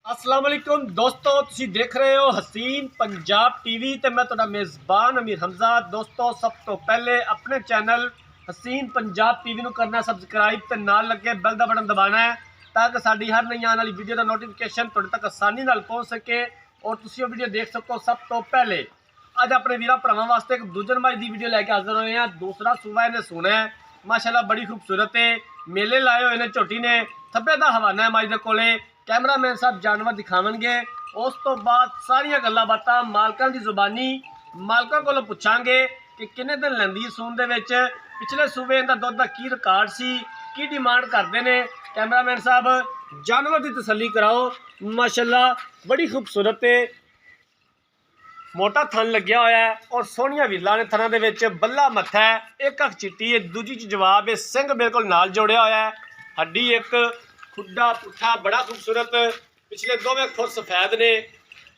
अस्सलाम वालेकुम दोस्तों, तुसी देख रहे हो हसीन पंजाब टीवी ते मैं तुहाडा मेज़बान अमीर हमजा। दोस्तों, सब तो पहले अपने चैनल हसीन पंजाब टीवी नूं करना सबसक्राइब ते नाल लगे बेल दा बटन दबाना है ताकि साडी हर नई आने वाली वीडियो दा नोटिफिकेशन तुहाडे तक आसानी नाल पहुंच सके और तुसी वो वीडियो देख सको सब तो पहले। अज अपने वीरां भरावां वास्ते एक दूजन मज की वीडियो लैके हाजिर होए हैं। दूसरा सूबा इन्हें सुना है, माशाल्लाह बड़ी खूबसूरत है। मेले लाए हुए ने झोटी ने, थब्बे दा हवाना है मज दे कोले। कैमरामैन साहब जानवर दिखावणगे, उस तो बाद सारिया गल्लां बातां मालकां दी जुबानी मालकां कोलों पुछांगे कि किन्ने दिन लैंदी सून दे विच, पिछले सूबे इहदा दुध दा की रिकॉर्ड सी, की डिमांड करते हैं। कैमरामैन साहब जानवर की तसल्ली कराओ। माशाल्लाह बड़ी खूबसूरत है, मोटा थन लग्या होया है और सोहनिया विला ने थना दे विच बल्ला मत्था है, एक अख चिट्टी है, दूजी च जवाब है, सिंह बिल्कुल नाल जोड़िया होया है, हड्डी एक, खुड्डा पुट्ठा बड़ा खूबसूरत, पिछले दोवें खुर सफेद ने,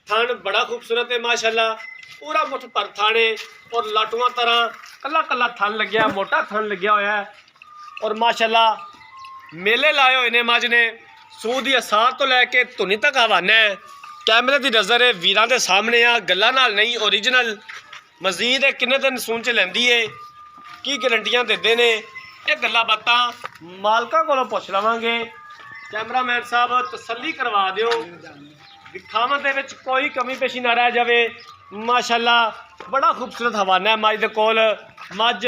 थन बड़ा खूबसूरत है माशाल्लाह, पूरा मुठ पर थाने और लाटुआ तरह कला कला थन लग्या, मोटा थन लग्या होया है और माशाल्लाह मेले लाए हुए ने मज ने। सूह दी असार तो लैके धुनी तक हवाना है। कैमरे की नज़र है वीरां दे सामने आ, गल्लां नाल नहीं, ओरिजिनल। मजीद है किन्ने दिन सून च लैंदी है, की गारंटियां देते ने, ये गल्लां बातां मालकां कोलों पुछ लवांगे। कैमरामैन साहब तसल्ली करवा दिओ, दिखावन दे विच कोई कमी पेशी ना रह जाए। माशाल्लाह बड़ा खूबसूरत हवाना है मज दे कोल। मज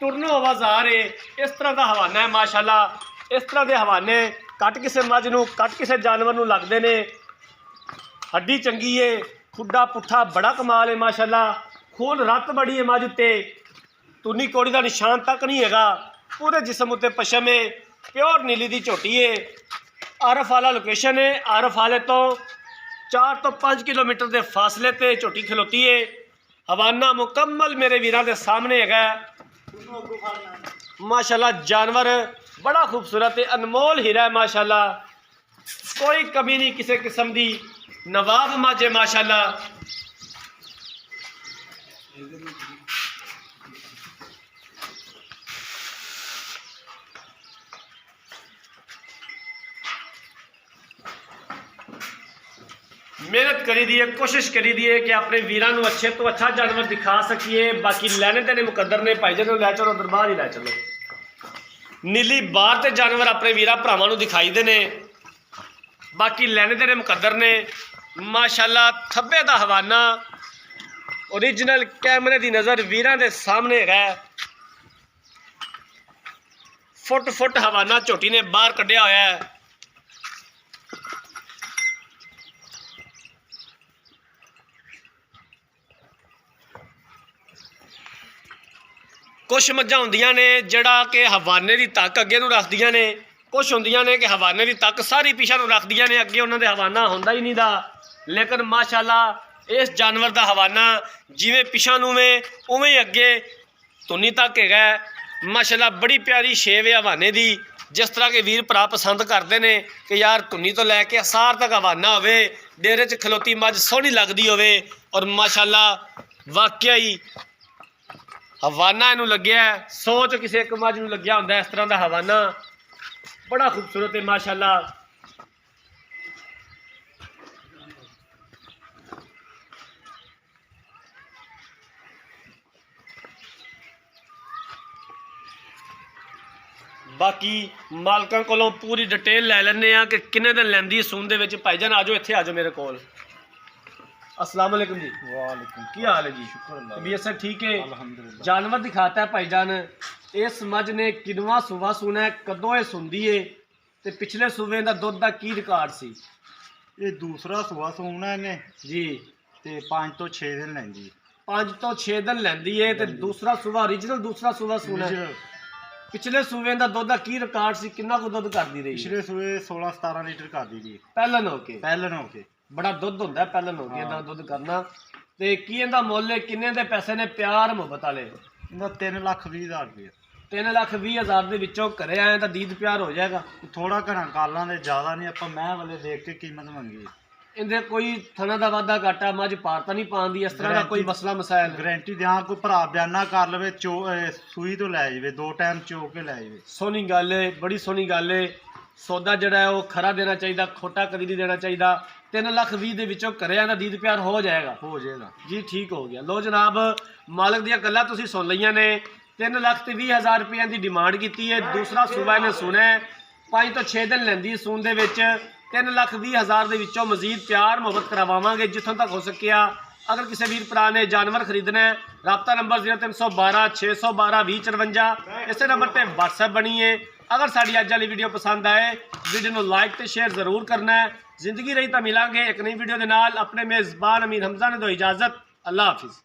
टुरनो आवाज़ार है, इस तरह का हवाना है माशाल्लाह। इस तरह के हवाने कट किसी मज नूं कट किसी जानवर नूं लगदे ने। हड्डी चंगी है, खुड्डा पुट्ठा बड़ा कमाल है माशाल्लाह। खून रत बड़ी है मज उत्ते, तुनी कोड़ी का निशान तक नहीं हैगा, पूरे जिसम उत्ते पशम है, प्योर नीली दी झोटी है। आरफ वाला लोकेशन है, आरफ वाले तो 4 तो 5 किलोमीटर के फासले ते झोटी खलोती है। हवाना मुकम्मल मेरे वीरां के सामने है माशाल्लाह। जानवर बड़ा खूबसूरत है, अनमोल हीरा है माशाल्लाह, कोई कमी नहीं किसी किस्म की, नवाब मज है माशाल्लाह। मेहनत करी दी है, कोशिश करी दी है कि अपने वीरां नूं अच्छे तो अच्छा जानवर दिखा सकीए। बाकी लैने देने मुकद्दर ने, भाई जी लै चलो दरबार ही लै चलो। नीली बार ते जानवर अपने वीरां भरावां नूं दिखाई दे ने, बाकी लैने देने मुकद्दर ने माशाल्लाह। थब्बे दा हवाना ओरिजिनल, कैमरे की नज़र वीरां दे सामने है। फुट फुट हवाना झोटी ने बाहर कढ़िया होया है। कुछ मझां होंदियां ने जिहड़ा कि हवाने की तक अगे नूं रखदियां ने, कुछ होंदियां ने कि हवाने की तक सारी पिछा नूं रखदियां ने, अगे उन्हां दे हवाना होंदा ही नहीं दा। लेकिन माशाल्लाह इस जानवर का हवाना जिवें पिछा नूं वे उवें ही अगे धुनी तक है माशाल्लाह। बड़ी प्यारी शेव है हवाने की, जिस तरह के वीर भरा पसंद करते हैं कि यार धुनी तो लैके असार तक हवाना होवे, डेरे च खलोती मझ सोहनी लगदी होवे और माशाल्लाह वाकई ही हवाना इनू लग्या है। सोच किसी एक मझ नूं लग्या हुंदा इस तरह का हवाना, बड़ा खूबसूरत है माशाल्लाह। बाकी मालकां कोलों पूरी डिटेल लै लैने कि किन्ने दिन लैंदी सून दे विच। भाईजान आजो इत्थे आजो मेरे कोल। अस्सलाम वालेकुम जी। वालेकुम, की हाल है जी? शुक्र अल्लाह। तबीयत सब ठीक है? अल्हम्दुलिल्लाह। जानवर दिखाता है भाईजान, इस मझ ने किनवा सूबा सुना है, कदों ये सुनदी है ते पिछले सूबे का दुध का की रिकॉर्ड सी? ये दूसरा सुबह सोना इन्हें जी, ते 5 तो 6 दिन लेंदी। 5 तो 6 दिन लैंदी है ते दूसरा सूबा ओरिजिनल दूसरा सूबा सुना है। पिछले सूबे का दुध का की रिकॉर्ड सी, कितना को दुध करदी रही? पिछले सुबह 16-17 लीटर कर दी जी, पहलन होके। पहलन हो के। बड़ा दुध होंदा पहलन हो गया दुध करना। ते की इहदा मुੱਲ है, किन्ने दे पैसे ने प्यार मुहब्बत वाले? इनका 3,20,000 रुपये। 3,20,000 ਦੇ ਵਿੱਚੋਂ ਘਰੇ ਆਏ ਤਾਂ ਦੀਦ ਪਿਆਰ ਹੋ ਜਾਏਗਾ। थोड़ा घना कालों के ज़्यादा नहीं, आप मैं वाले देख के कीमत मंगी। ਇਹਦੇ ਕੋਈ ਥਣਾ ਦਾ ਵਾਧਾ ਘਾਟਾ ਮੱਝ ਪਾਰ ਤਾਂ ਨਹੀਂ ਪਾਉਂਦੀ, ਇਸ ਤਰ੍ਹਾਂ ਦਾ ਕੋਈ ਮਸਲਾ ਮਸਾਇਲ? गारंटी दें कोई भरा बयाना कर लवे, सूई तो लै जाए, 2 टाइम चो के लै जाए। सोहनी गल है, बड़ी सोहनी गल है। ਸੌਦਾ ਜਿਹੜਾ ਹੈ ਉਹ ਖਰਾ ਦੇਣਾ ਚਾਹੀਦਾ, ਖੋਟਾ ਕਦੀ ਨਹੀਂ ਦੇਣਾ ਚਾਹੀਦਾ। 3,20,000 ਦੇ ਵਿੱਚੋਂ ਘਰਿਆਂ ਦਾ ਦੀਦ ਪਿਆਰ ਹੋ ਜਾਏਗਾ। ਹੋ ਜਾਏਗਾ ਜੀ, ਠੀਕ ਹੋ ਗਿਆ। ਲੋ ਜਨਾਬ, ਮਾਲਕ ਦੀਆਂ ਗੱਲਾਂ ਤੁਸੀਂ ਸੁਣ ਲਈਆਂ ਨੇ। 3,20,000 ਰੁਪਏ ਦੀ ਡਿਮਾਂਡ ਕੀਤੀ ਹੈ। ਦੂਸਰਾ ਸੂਬਾ ਇਹਨੇ ਸੁਣਿਆ 5 ਤੋਂ 6 ਦਿਨ ਲੈਂਦੀ ਸੂਣ ਦੇ ਵਿੱਚ। 3,20,000 ਦੇ ਵਿੱਚੋਂ ਮਜ਼ੀਦ ਪਿਆਰ ਮੁਹੱਬਤ ਕਰਵਾਵਾਂਗੇ ਜਿੱਥੋਂ ਤੱਕ ਹੋ ਸਕਿਆ। अगर किसी वीर भरा ने जानवर खरीदना है, रबता नंबर 0312 612 2054 इस नंबर पर व्हाट्सएप बनी है। अगर साड़ी अज वाली वीडियो पसंद आए, वीडियो को लाइक तो शेयर जरूर करना है। जिंदगी रही तो मिलांगे एक नई वीडियो के नाल। अपने मेज़बान अमीर हमजा ने दो इजाज़त। अल्लाह हाफिज़।